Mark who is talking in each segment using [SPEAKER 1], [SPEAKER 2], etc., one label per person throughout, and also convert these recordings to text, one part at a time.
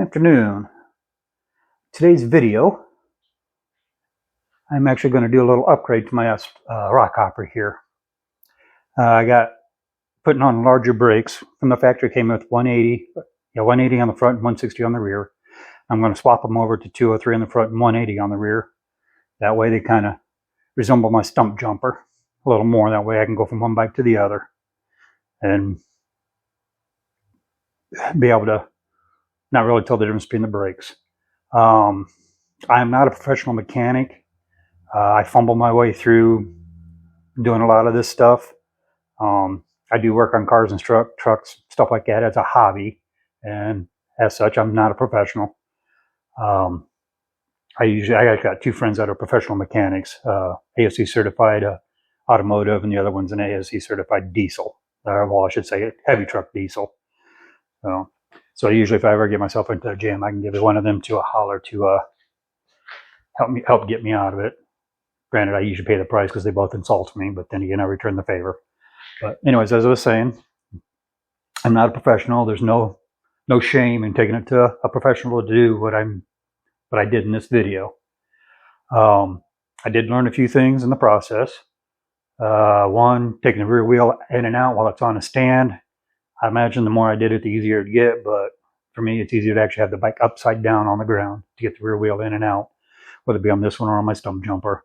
[SPEAKER 1] Afternoon. Today's video, I'm actually going to do a little upgrade to my Rockhopper here. I got putting on larger brakes. From the factory came with 180 on the front and 160 on the rear. I'm going to swap them over to 203 on the front and 180 on the rear. That way they kind of resemble my stump jumper a little more. That way I can go from one bike to the other and be able to not really tell the difference between the brakes. I'm not a professional mechanic. I fumble my way through doing a lot of this stuff. I do work on cars and trucks, stuff like that as a hobby. And as such, I'm not a professional. I got two friends that are professional mechanics, ASE certified automotive, and the other one's an ASE certified diesel. Well, I should say heavy truck diesel. So usually if I ever get myself into a jam, I can give one of them to a holler to help get me out of it. Granted, I usually pay the price because they both insult me, but then again, I return the favor. But anyways, as I was saying, I'm not a professional. There's no shame in taking it to a professional to do what I did in this video. I did learn a few things in the process. One, taking the rear wheel in and out while it's on a stand. I imagine the more I did it, the easier it'd get, but for me, it's easier to actually have the bike upside down on the ground to get the rear wheel in and out, whether it be on this one or on my stump jumper.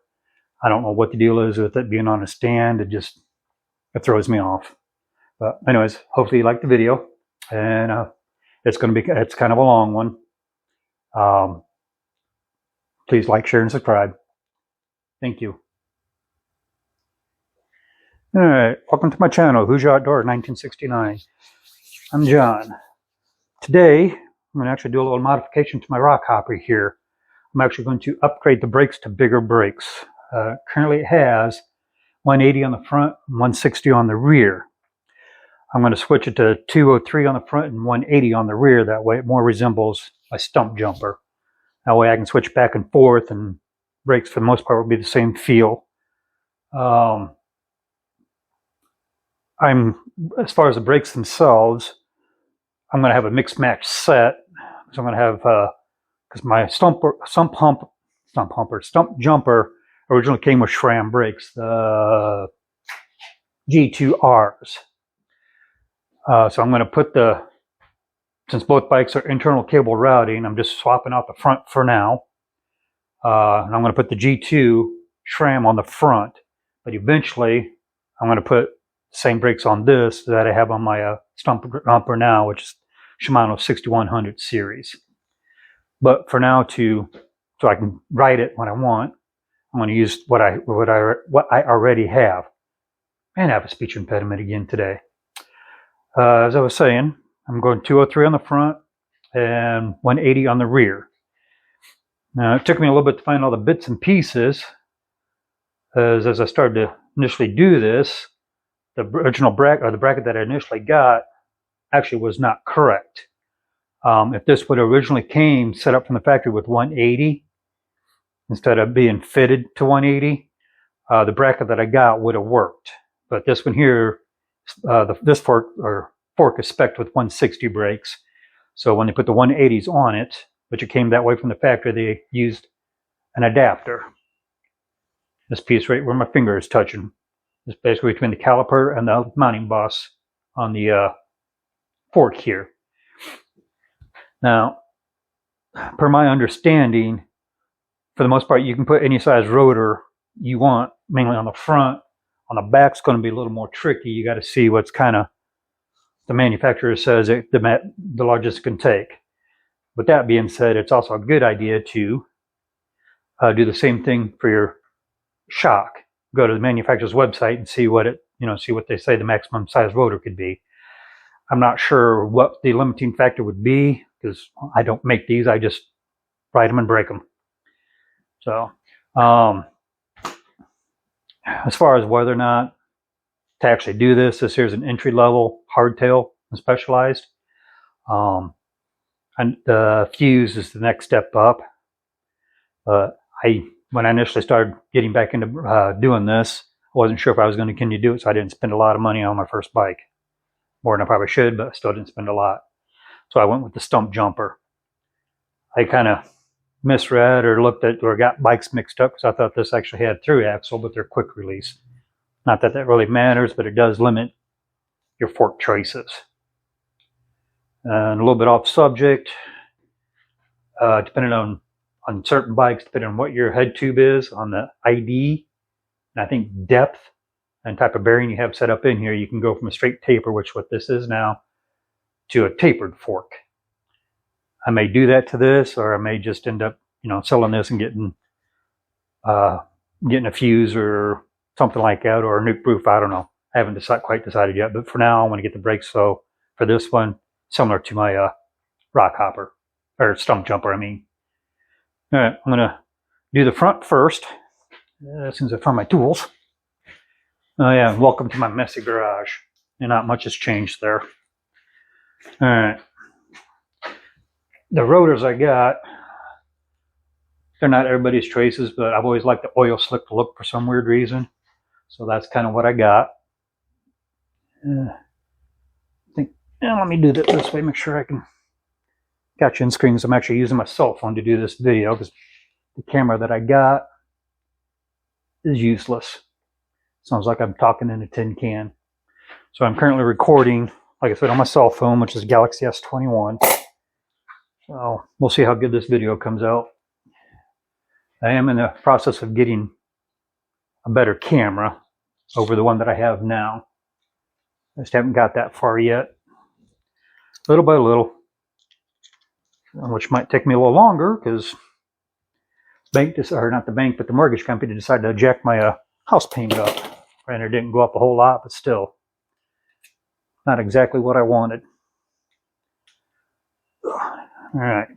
[SPEAKER 1] I don't know what the deal is with it being on a stand. It throws me off. But anyways, hopefully you liked the video, and it's kind of a long one. Please like, share, and subscribe. Thank you. All right, welcome to my channel, Who's Your Outdoor 1969. I'm John. Today, I'm going to actually do a little modification to my Rockhopper here. I'm actually going to upgrade the brakes to bigger brakes. Currently it has 180 on the front and 160 on the rear. I'm going to switch it to 203 on the front and 180 on the rear. That way it more resembles my stump jumper. That way I can switch back and forth, and brakes for the most part will be the same feel. As far as the brakes themselves, I'm going to have a mix match set. So I'm going to have, because my stump jumper originally came with SRAM brakes, the G2Rs. So I'm going to put since both bikes are internal cable routing, I'm just swapping out the front for now. And I'm going to put the G2 SRAM on the front, but eventually I'm going to put the same brakes on this that I have on my stump jumper now, which is Shimano 6100 series. But for now, so I can ride it when I want, I'm going to use what I already have. And I have a speech impediment again today. As I was saying, I'm going 203 on the front and 180 on the rear. Now, it took me a little bit to find all the bits and pieces, as I started to initially do this. The original bracket, or the bracket that I initially got, actually was not correct. If this would originally came set up from the factory with 180 instead of being fitted to 180, the bracket that I got would have worked. But this one here, this fork is spec'd with 160 brakes. So when they put the 180s on it, which it came that way from the factory, they used an adapter. This piece right where my finger is touching. It's basically between the caliper and the mounting boss on the fork here. Now, per my understanding, for the most part, you can put any size rotor you want, mainly on the front. On the back's going to be a little more tricky. You got to see what's kind of the manufacturer says the largest it can take. With that being said, it's also a good idea to do the same thing for your shock. Go to the manufacturer's website and see what they say the maximum size rotor could be. I'm not sure what the limiting factor would be because I don't make these. I just ride them and break them. So, as far as whether or not to actually do this here's an entry-level hardtail and specialized. And the fuse is the next step up. When I initially started getting back into doing this, I wasn't sure if I was going to continue to do it, so I didn't spend a lot of money on my first bike. More than I probably should, but I still didn't spend a lot. So I went with the stump jumper. I kind of misread or looked at or got bikes mixed up because I thought this actually had through axle, but they're quick release. Not that that really matters, but it does limit your fork choices. And a little bit off subject, depending on certain bikes, depending on what your head tube is on the ID, and I think depth and type of bearing you have set up in here, you can go from a straight taper, which what this is now, to a tapered fork. I may do that to this, or I may just end up, selling this and getting a fuse or something like that, or a nuke proof. I don't know. I haven't quite decided yet. But for now, I want to get the brakes. So for this one, similar to my Rockhopper or stump jumper. I mean. All right, I'm gonna do the front first. As soon as I find my tools. Oh yeah, welcome to my messy garage. And not much has changed there. All right. The rotors I got, they're not everybody's choices, but I've always liked the oil slick look for some weird reason. So that's kind of what I got. Let me do that this way, make sure I can catch in screen, because I'm actually using my cell phone to do this video, because the camera that I got is useless. Sounds like I'm talking in a tin can. So I'm currently recording, like I said, on my cell phone, which is Galaxy S21. So we'll see how good this video comes out. I am in the process of getting a better camera over the one that I have now. I just haven't got that far yet. Little by little. Which might take me a little longer because the mortgage company decided to jack my house payment up. And it didn't go up a whole lot, but still. Not exactly what I wanted. All right.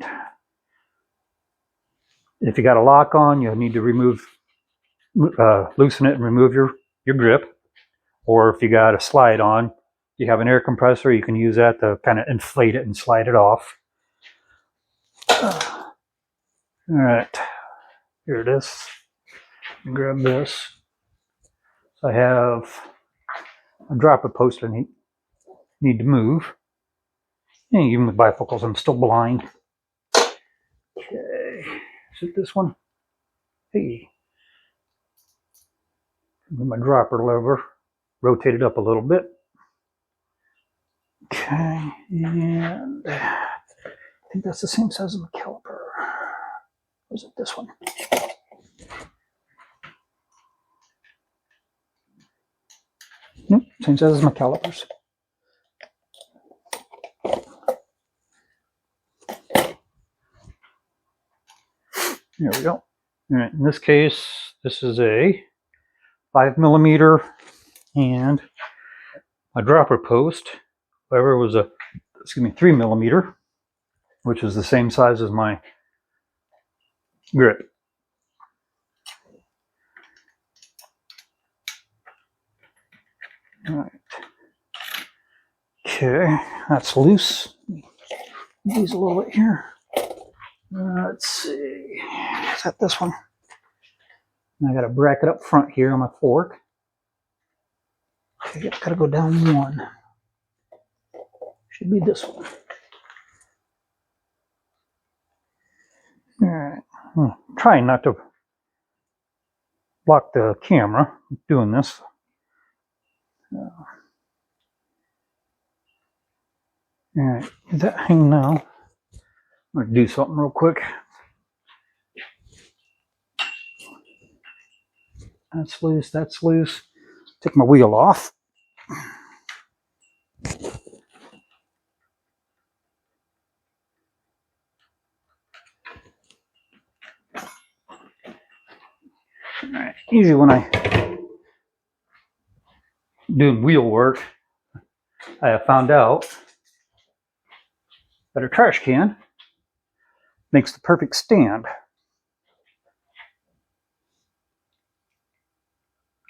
[SPEAKER 1] If you got a lock on, you'll need to loosen it and remove your grip. Or if you got a slide on, you have an air compressor, you can use that to kind of inflate it and slide it off. All right. Here it is. Grab this. So I have a dropper post I need to move. And even with bifocals, I'm still blind. Okay. Is it this one? Hey. Move my dropper lever. Rotate it up a little bit. Okay. And I think that's the same size as my caliper. Or is it this one? Nope, same size as my calipers. There we go. All right, in this case, this is a 5mm, and my dropper post, however, was a 3mm, which is the same size as my grip. All right. Okay, that's loose. Use a little bit here. Let's see. Is that this one? And I got a bracket up front here on my fork. Okay, gotta go down one. Should be this one. All right. I'm trying not to block the camera doing this. All right, is that hang now? I'm gonna do something real quick. That's loose, that's loose. Take my wheel off. All right. Usually when I do wheel work, I have found out that a trash can makes the perfect stand.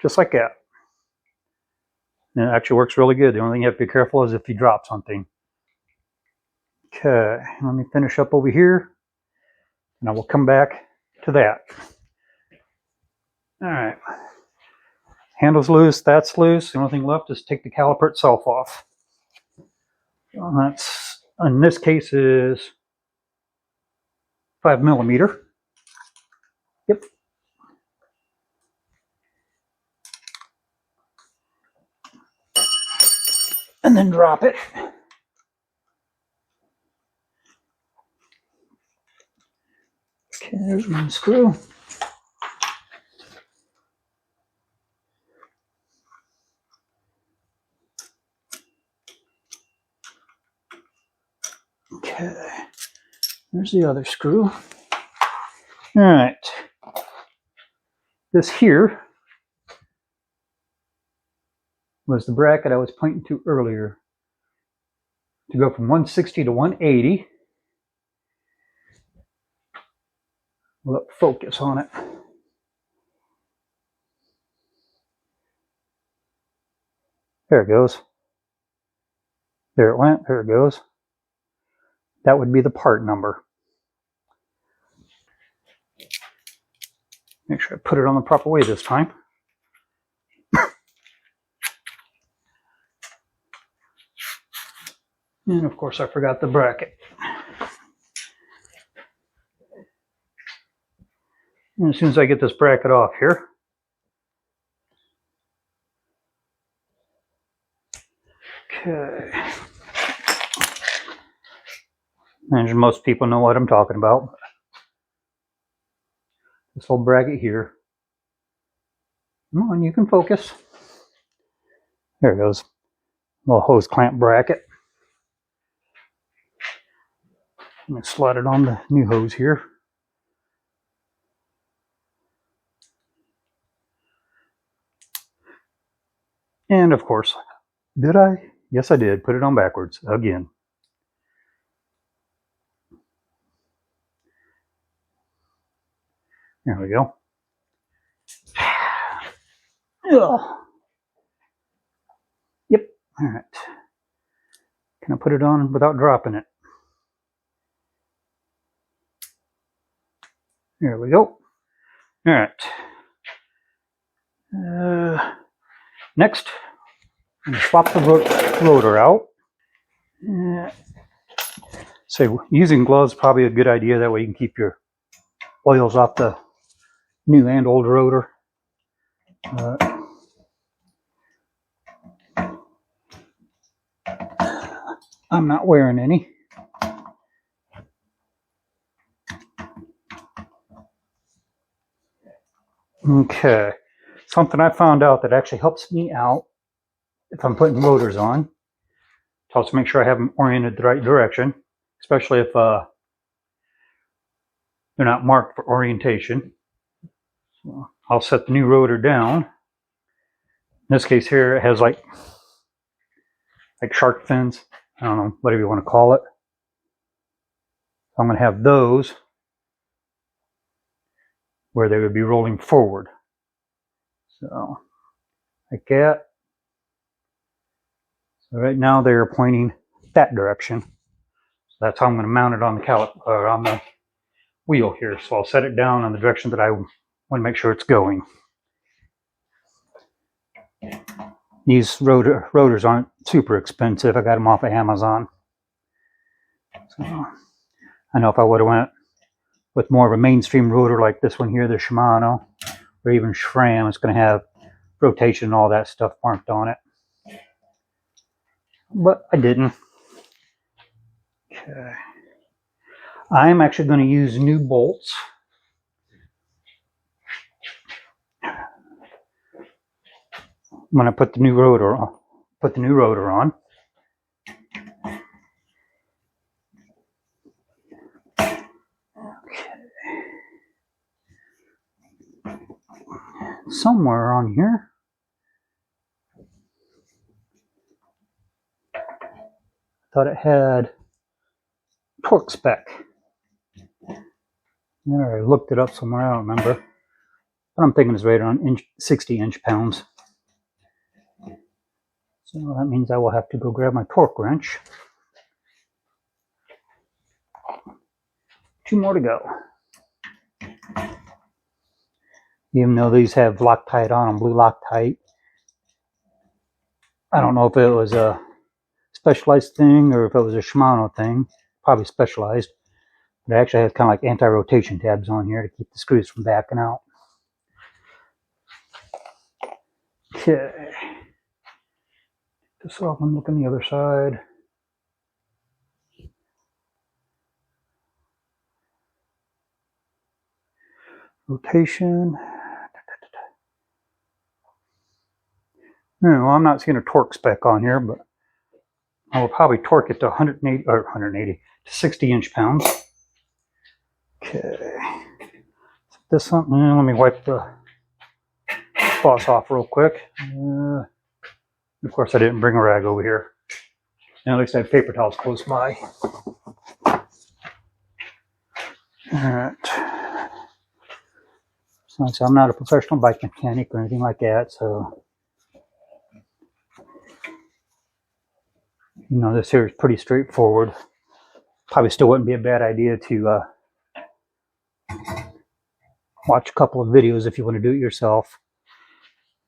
[SPEAKER 1] Just like that. And it actually works really good. The only thing you have to be careful is if you drop something. Okay, let me finish up over here, and I will come back to that. All right. Handle's loose, that's loose. The only thing left is take the caliper itself off. Well, that's, in this case, is 5mm. Yep. And then drop it. Okay, there's one screw. Okay, there's the other screw. All right, this here was the bracket I was pointing to earlier. To go from 160 to 180. We'll focus on it. There it goes. There it went. There it goes. That would be the part number. Make sure I put it on the proper way this time. And of course I forgot the bracket. And as soon as I get this bracket off here, okay. And most people know what I'm talking about. This little bracket here. Come on, you can focus. There it goes. Little hose clamp bracket. I'm going to slide it on the new hose here. And of course, did I? Yes, I did. Put it on backwards again. There we go. Ugh. Yep. All right. Can I put it on without dropping it? There we go. All right. Next, I'm going to swap the rotor out. So using gloves is probably a good idea. That way you can keep your oils off the new and old rotor. I'm not wearing any. Okay, something I found out that actually helps me out if I'm putting rotors on. To also make sure I have them oriented the right direction, especially if they're not marked for orientation. So I'll set the new rotor down. In this case here, it has like shark fins. I don't know, whatever you want to call it. I'm going to have those where they would be rolling forward. So, like that. So right now they're pointing that direction. So that's how I'm going to mount it on the caliper, on the wheel here. So I'll set it down on the direction that I want to make sure it's going. These rotors aren't super expensive. I got them off of Amazon. So I know if I would have went with more of a mainstream rotor like this one here, the Shimano, or even SRAM, it's going to have rotation and all that stuff marked on it. But I didn't. Okay. I'm actually going to use new bolts. When I put the new rotor on, somewhere on here. I thought it had torque spec. There, I looked it up somewhere, I don't remember. But I'm thinking it's right around 60 inch-pounds. So that means I will have to go grab my torque wrench. 2 more to go. Even though these have Loctite on them, blue Loctite. I don't know if it was a specialized thing or if it was a Shimano thing. Probably specialized. It actually has kind of like anti-rotation tabs on here to keep the screws from backing out. Okay. This off and look on the other side. Rotation. No, I'm not seeing a torque spec on here, but I will probably torque it to 180 to 60 inch-pounds. Okay. This one, let me wipe the boss off real quick. Of course, I didn't bring a rag over here. And at least I have paper towels close by. Alright. So I'm not a professional bike mechanic or anything like that, so you know, this here is pretty straightforward. Probably still wouldn't be a bad idea to watch a couple of videos if you want to do it yourself.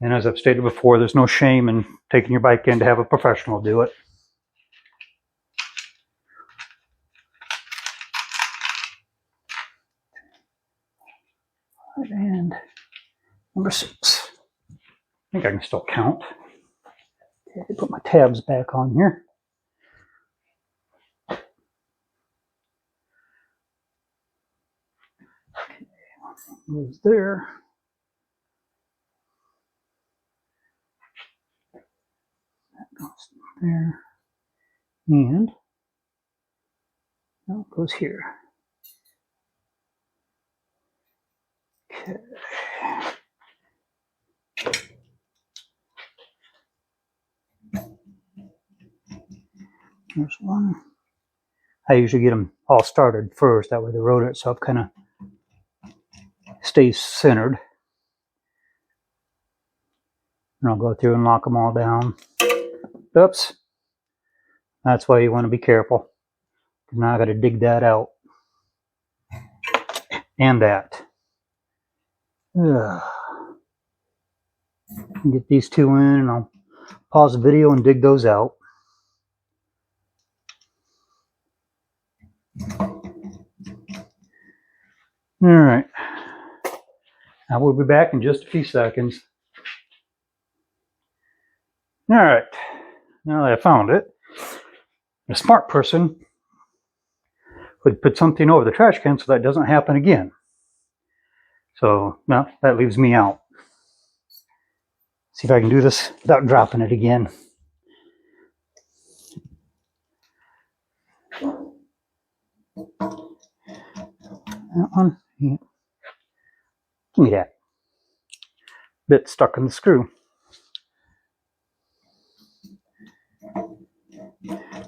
[SPEAKER 1] And as I've stated before, there's no shame in taking your bike in to have a professional do it. And number 6. I think I can still count. Okay, put my tabs back on here. Okay, goes there. That goes there. And that goes here. Okay. There's one. I usually get them all started first. That way the rotor itself kind of stays centered. And I'll go through and lock them all down. Oops. That's why you want to be careful. Now I got to dig that out. And that. Get these two in and I'll pause the video and dig those out. Alright. Now we'll be back in just a few seconds. Alright. Now that I found it, a smart person would put something over the trash can so that doesn't happen again. So, no, that leaves me out. See if I can do this without dropping it again. That one, yeah. Give me that. Bit stuck in the screw.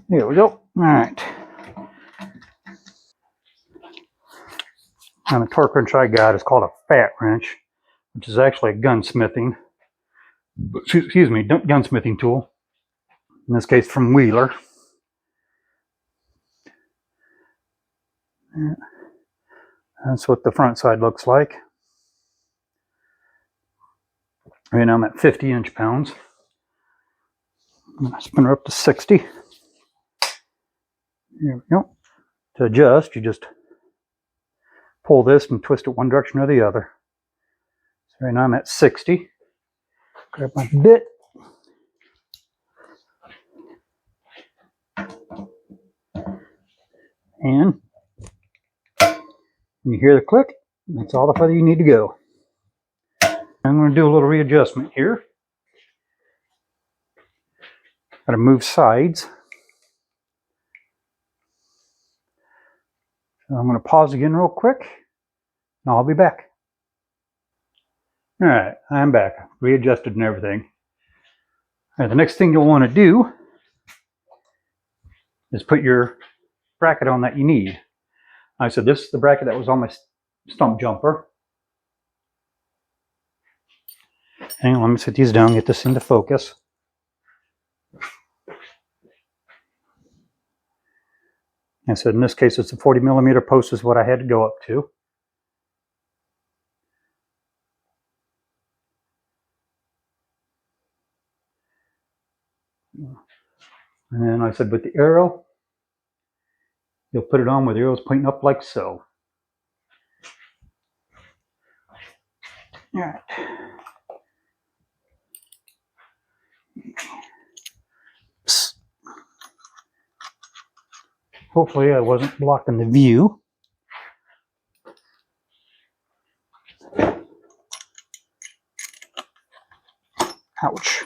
[SPEAKER 1] There we go. Alright. And the torque wrench I got is called a fat wrench, which is actually a gunsmithing tool. In this case from Wheeler. That's what the front side looks like. Right now I'm at 50 inch-pounds. I'm going to spin her up to 60. There we go. To adjust, you just pull this and twist it one direction or the other. So right now I'm at 60. Grab my bit. And when you hear the click, that's all the further you need to go. I'm going to do a little readjustment here. Got to move sides. So I'm going to pause again real quick, and I'll be back. Alright, I'm back. Readjusted and everything. Alright, the next thing you'll want to do is put your bracket on that you need. I said this is the bracket that was on my stump jumper. Hang on, let me set these down, get this into focus. I said in this case it's a 40 millimeter post is what I had to go up to. And then I said with the arrow, You'll put it on with the arrows pointing up like so. All right. Psst. Hopefully I wasn't blocking the view. Ouch.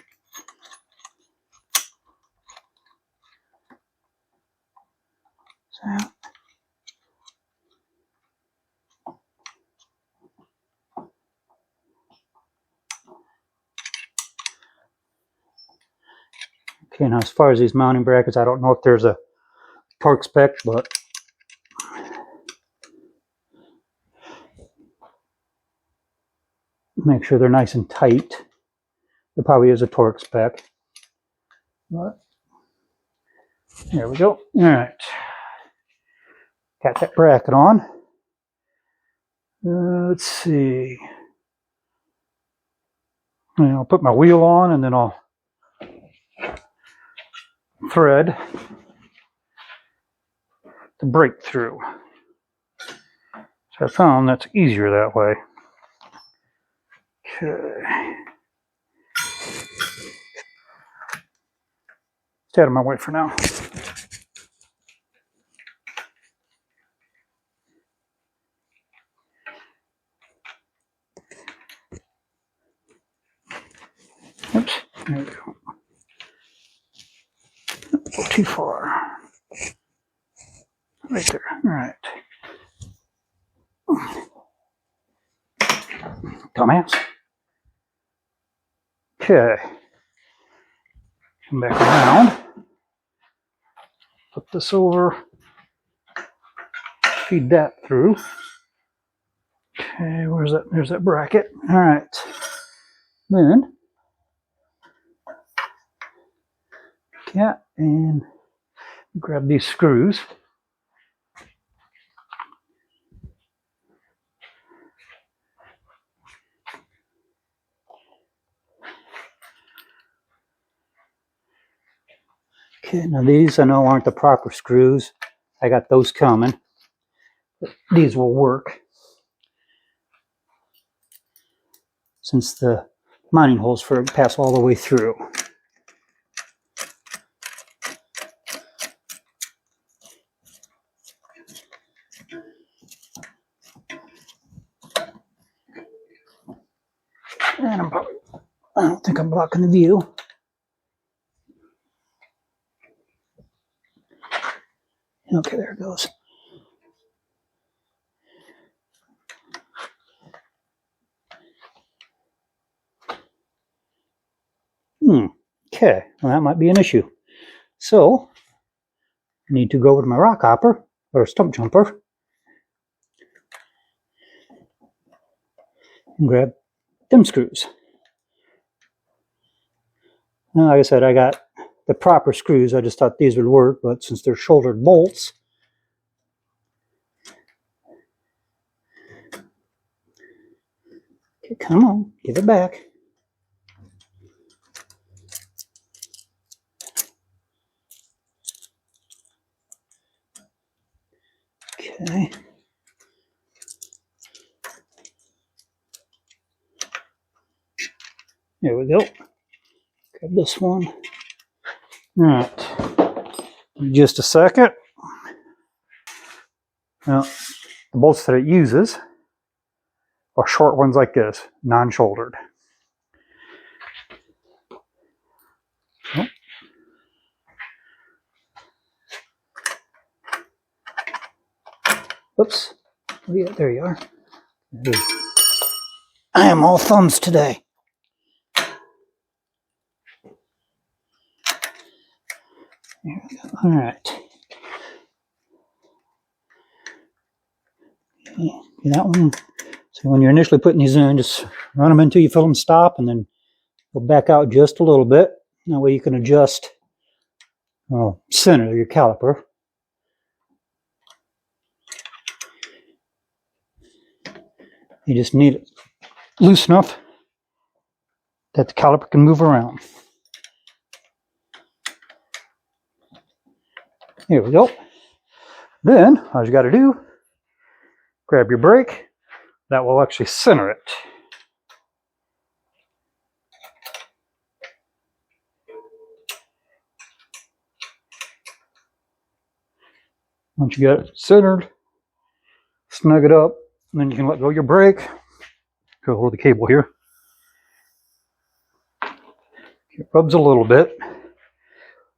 [SPEAKER 1] So. Okay, now as far as these mounting brackets, I don't know if there's a torque spec, but make sure they're nice and tight. There probably is a torque spec. But there we go. All right. Got that bracket on. Let's see. And I'll put my wheel on and then I'll thread the brake through. So I found that's easier that way. Okay. Stay out of my way for now. Oops, there we go. Don't go too far. Right there. All right. Dumbass. Okay. Come back around. Flip this over. Feed that through. Okay, where's that? There's that bracket. All right. Then, yeah, and grab these screws. Okay, now these I know aren't the proper screws. I got those coming. But these will work since the mounting holes for it pass all the way through. And I don't think I'm blocking the view. Okay, there it goes. Okay, well, that might be an issue. So, I need to go over to my Rockhopper, or stump jumper, and grab them screws. Now, like I said, I got the proper screws. I just thought these would work, but since they're shouldered bolts, okay, come on, give it back. Okay. There we go. Grab this one. All right. Just a second. Now, the bolts that it uses are short ones like this, non-shouldered. Oh. Oops. Oh, yeah, there you are. I am all thumbs today. There we go. All right. Okay, that one. So when you're initially putting these in, just run them until you feel them stop, and then go back out just a little bit. That way you can adjust center of your caliper. You just need it loose enough that the caliper can move around. Here we go. Then all you got to do, grab your brake. That will actually center it. Once you got it centered, snug it up, and then you can let go of your brake. Go hold the cable here. It rubs a little bit,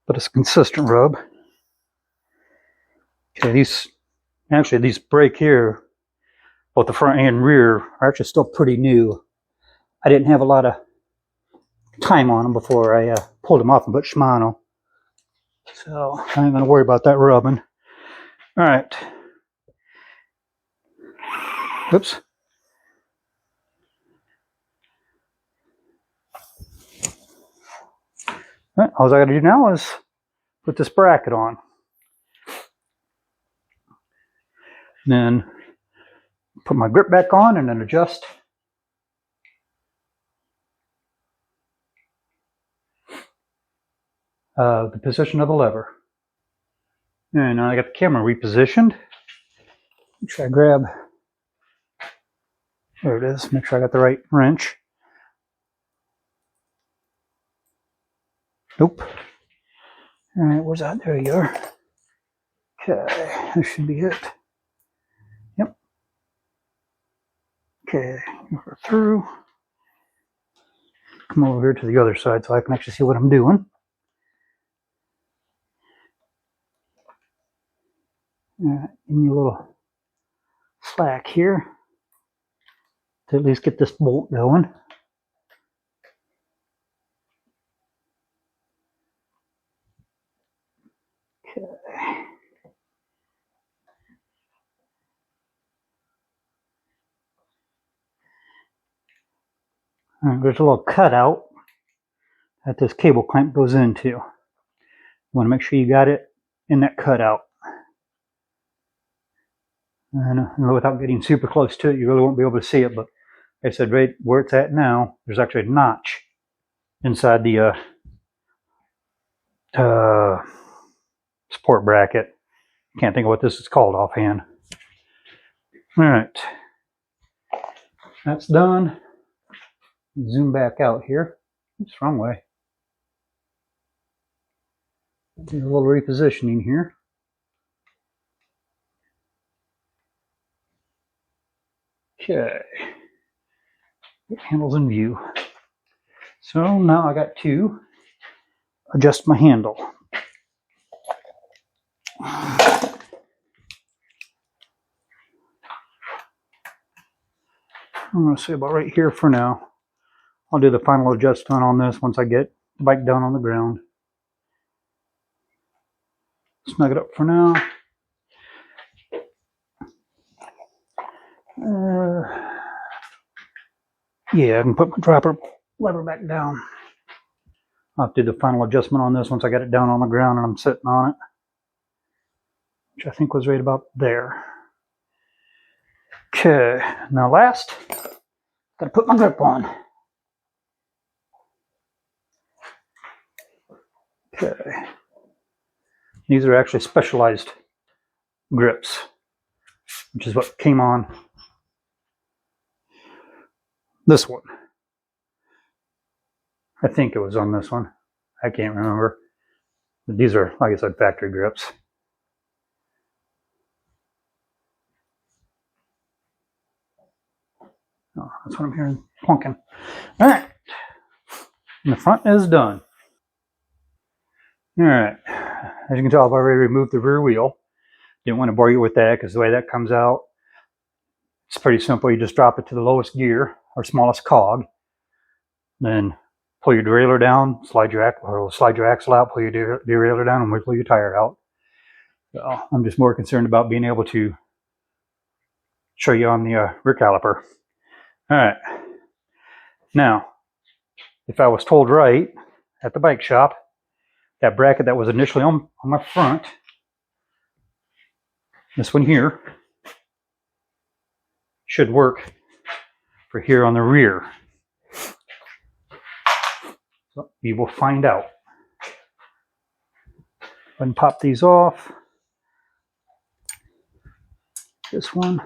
[SPEAKER 1] but it's a consistent rub. Okay, these brake here, both the front and rear, are actually still pretty new. I didn't have a lot of time on them before I pulled them off and put Shimano. So I ain't gonna worry about that rubbing. All right. Oops. All right, all I gotta do now is put this bracket on. Then put my grip back on and then adjust. The position of the lever. And now I got the camera repositioned. Make sure I grab, there it is, make sure I got the right wrench. Nope. All right, where's that? There you are. Okay, this should be it. Yep. Okay, go through. Come over here to the other side so I can actually see what I'm doing. Give me a little slack here to at least get this bolt going. Okay. All right, there's a little cutout that this cable clamp goes into. You want to make sure you got it in that cutout. And without getting super close to it, you really won't be able to see it, but like I said, right where it's at now, there's actually a notch inside the support bracket. Can't think of what this is called offhand. All right, that's done. Zoom back out here. Oops, wrong way. Do a little repositioning here. Okay, handles in view. So now I got to adjust my handle. I'm going to say about right here for now. I'll do the final adjustment on this once I get the bike down on the ground. Snug it up for now. Yeah, I can put my dropper lever back down. I'll have to do the final adjustment on this once I get it down on the ground and I'm sitting on it, which I think was right about there. Okay, now last, gotta put my grip on. Okay, these are actually specialized grips, which is what came on this one. I think it was on this one. I can't remember. But these are, like I said, factory grips. Oh, that's what I'm hearing plunking. All right. And the front is done. All right. As you can tell, I've already removed the rear wheel. Didn't want to bore you with that because the way that comes out, it's pretty simple. You just drop it to the lowest gear or smallest cog. Then pull your derailleur down, slide your axle out, pull your derailleur down, and wiggle your tire out. So I'm just more concerned about being able to show you on the rear caliper. All right. Now, if I was told right at the bike shop, that bracket that was initially on my front, this one here, should work for here on the rear. So we will find out. Go ahead and pop these off. This one.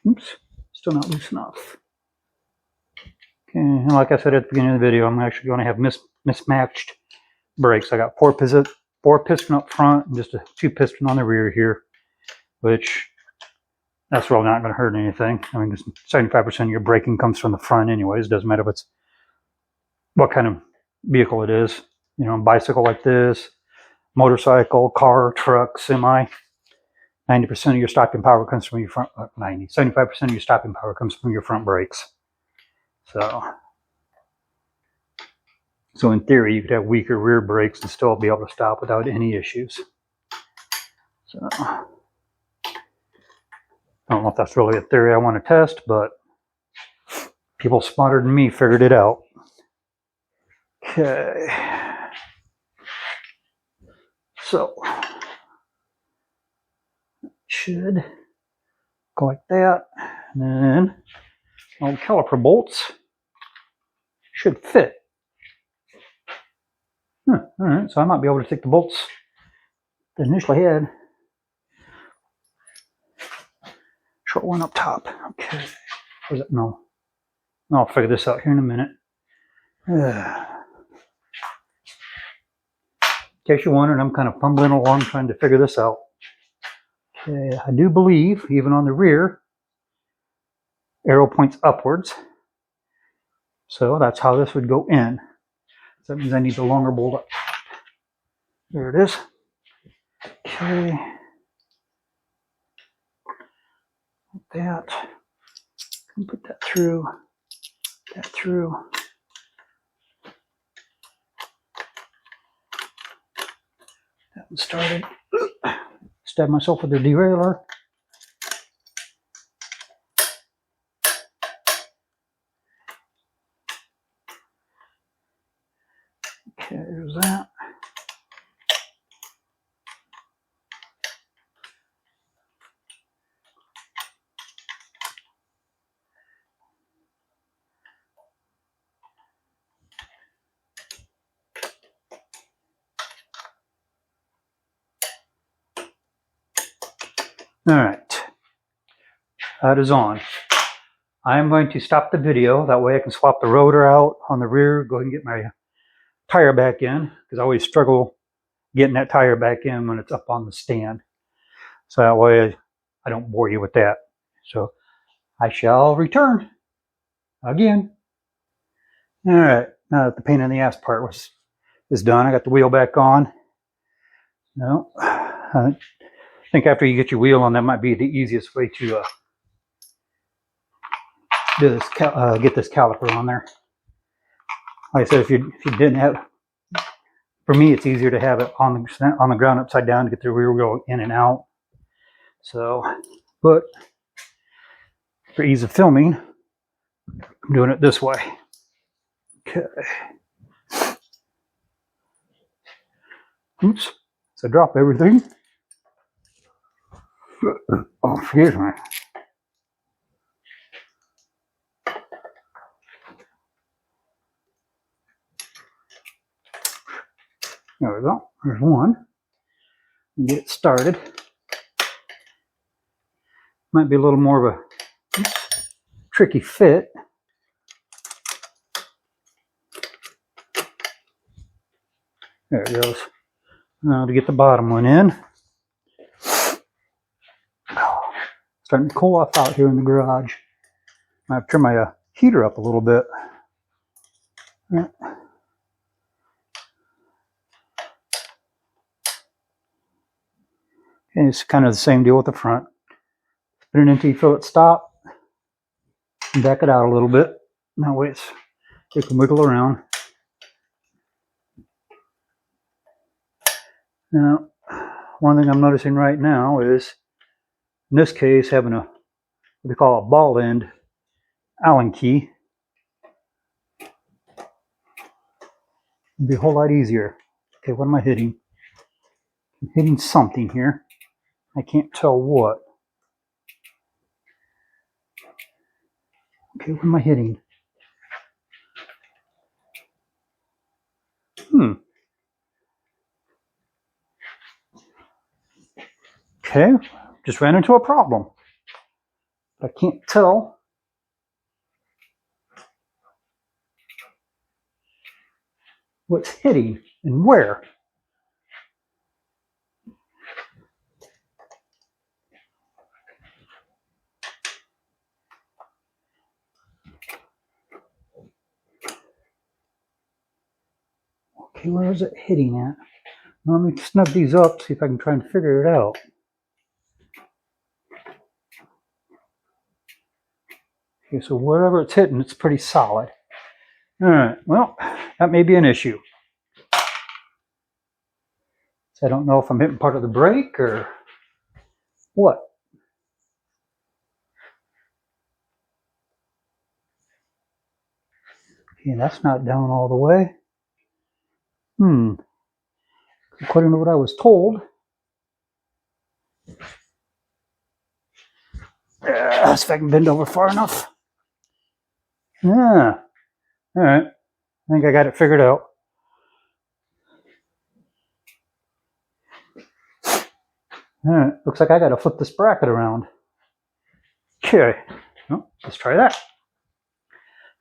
[SPEAKER 1] Oops, still not loose enough. Okay, and like I said at the beginning of the video, I'm actually going to have mismatched brakes. I got four piston up front and just a 2 piston on the rear here, which that's really not going to hurt anything. I mean, 75% of your braking comes from the front anyways. Doesn't matter if it's what kind of vehicle it is. You know, a bicycle like this, motorcycle, car, truck, semi. 90% of your stopping power comes from your front. 75% of your stopping power comes from your front brakes. So in theory, you could have weaker rear brakes and still be able to stop without any issues. So I don't know if that's really a theory I want to test, but people smarter than me figured it out. Okay. So should go like that. And then all the caliper bolts should fit. All right, so I might be able to take the bolts that initially had. Short one up top. Okay. Where's it? No. I'll figure this out here in a minute. In case you're wondering, I'm kind of fumbling along trying to figure this out. Okay, I do believe, even on the rear, arrow points upwards. So that's how this would go in. So that means I need the longer bolt up. There it is. Okay. Like that. Can put that through. That through. That one started. Stab myself with the derailleur. Okay, there's that. All right, that is on. I'm going to stop the video. That way I can swap the rotor out on the rear, go ahead and get my tire back in, because I always struggle getting that tire back in when it's up on the stand. So that way I don't bore you with that. So I shall return again. All right, now that the pain in the ass part is done, I got the wheel back on. No, I think after you get your wheel on, that might be the easiest way to get this caliper on there. Like I said, if you didn't have, for me, it's easier to have it on the ground upside down to get the rear wheel in and out. So, but for ease of filming, I'm doing it this way. Okay. Oops. So drop everything. Oh, excuse me. There we go. There's one. Get it started. Might be a little more of a tricky fit. There it goes. Now to get the bottom one in. Starting to cool off out here in the garage. I have to turn my heater up a little bit. Yeah. And it's kind of the same deal with the front. Spin it until you feel it stop. And back it out a little bit. That way it can wiggle around. Now, one thing I'm noticing right now is, in this case, having what they call a ball end Allen key would be a whole lot easier. Okay, what am I hitting? I'm hitting something here. I can't tell what. Okay, what am I hitting? Okay, just ran into a problem. I can't tell what's hitting and where. Okay, where is it hitting at? Let me snug these up, see if I can try and figure it out. Okay, so wherever it's hitting, it's pretty solid. All right, well, that may be an issue. So I don't know if I'm hitting part of the brake or what. Okay, that's not down all the way. According to what I was told. Let's see if I can bend over far enough. Yeah. All right. I think I got it figured out. All right. Looks like I got to flip this bracket around. Okay. Well, let's try that.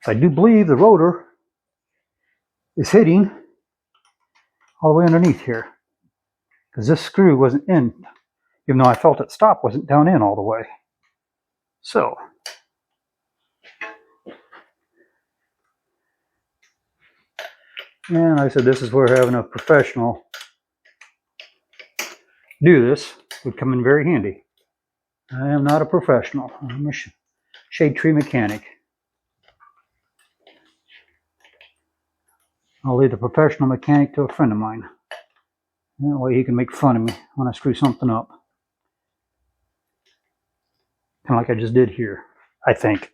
[SPEAKER 1] So I do believe the rotor is hitting all the way underneath here, because this screw wasn't in, even though I felt it stop, wasn't down in all the way. So, and like I said, this is where having a professional do this would come in very handy. I am not a professional. I'm a shade tree mechanic. I'll leave the professional mechanic to a friend of mine. That way he can make fun of me when I screw something up. Kind of like I just did here, I think.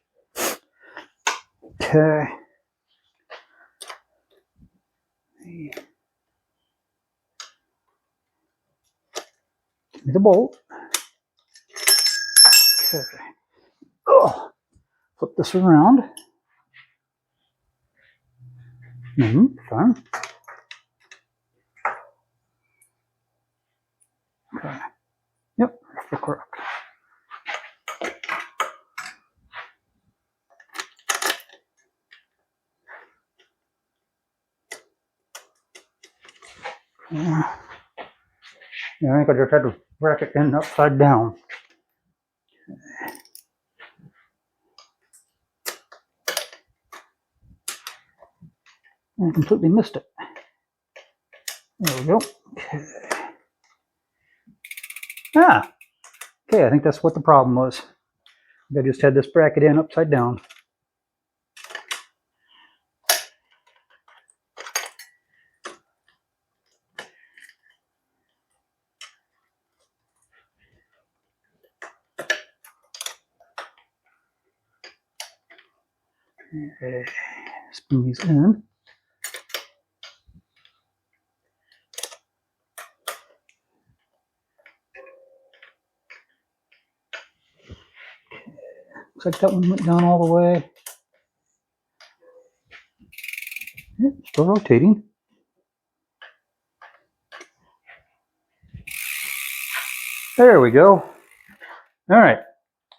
[SPEAKER 1] Okay. Give me the bolt. Okay. Oh, flip this around. Fine. Okay. Yep, that's the correct. Yeah, I think I just had to bracket in upside down. I completely missed it. There we go. Okay. Okay, I think that's what the problem was. I just had this bracket in upside down. Okay. Spin these in. Looks like that one went down all the way. Yep, still rotating. There we go. All right.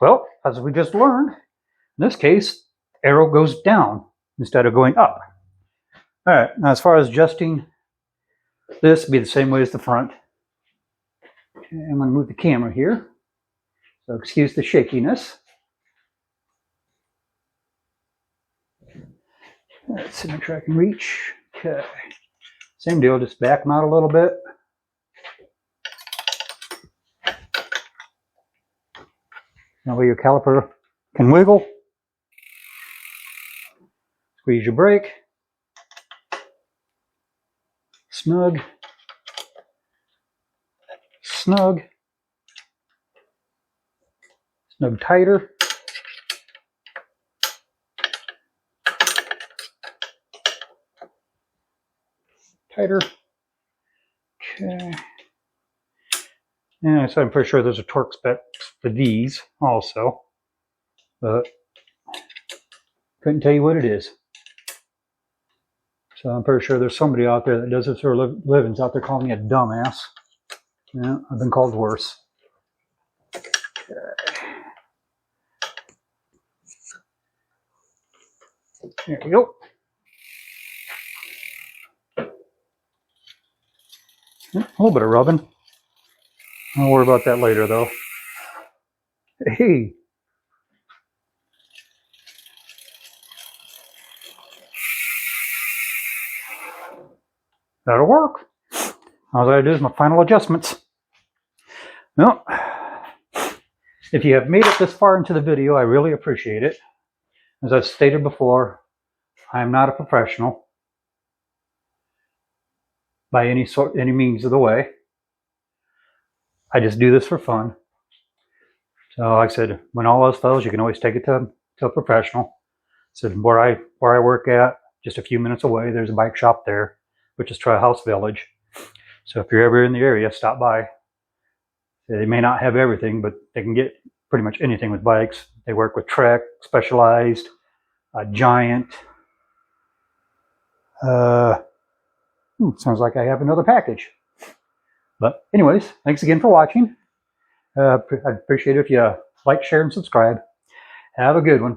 [SPEAKER 1] Well, as we just learned, in this case, the arrow goes down instead of going up. All right. Now, as far as adjusting this, will be the same way as the front. Okay, I'm going to move the camera here. So excuse the shakiness. Let's see, make sure I can reach. Okay. Same deal, just back them out a little bit. That way your caliper can wiggle. Squeeze your brake. Snug. Snug. Snug tighter. Tighter. Okay. Yeah, so I'm pretty sure there's a torque spec for these also, but couldn't tell you what it is. So I'm pretty sure there's somebody out there that does this for livings out there calling me a dumbass. Yeah, I've been called worse. There we go. A little bit of rubbing. I'll worry about that later, though. Hey. That'll work. All I gotta do is my final adjustments. Well, if you have made it this far into the video, I really appreciate it. As I've stated before, I am not a professional by any means of the way. I just do this for fun. So like I said, when all else fails, you can always take it to a professional. So where I work at, just a few minutes away, there's a bike shop there, which is Trail House Village. So if you're ever in the area, stop by. They may not have everything, but they can get pretty much anything with bikes. They work with Trek, Specialized, Giant. Sounds like I have another package. But anyways, thanks again for watching. I'd appreciate it if you like, share, and subscribe. Have a good one.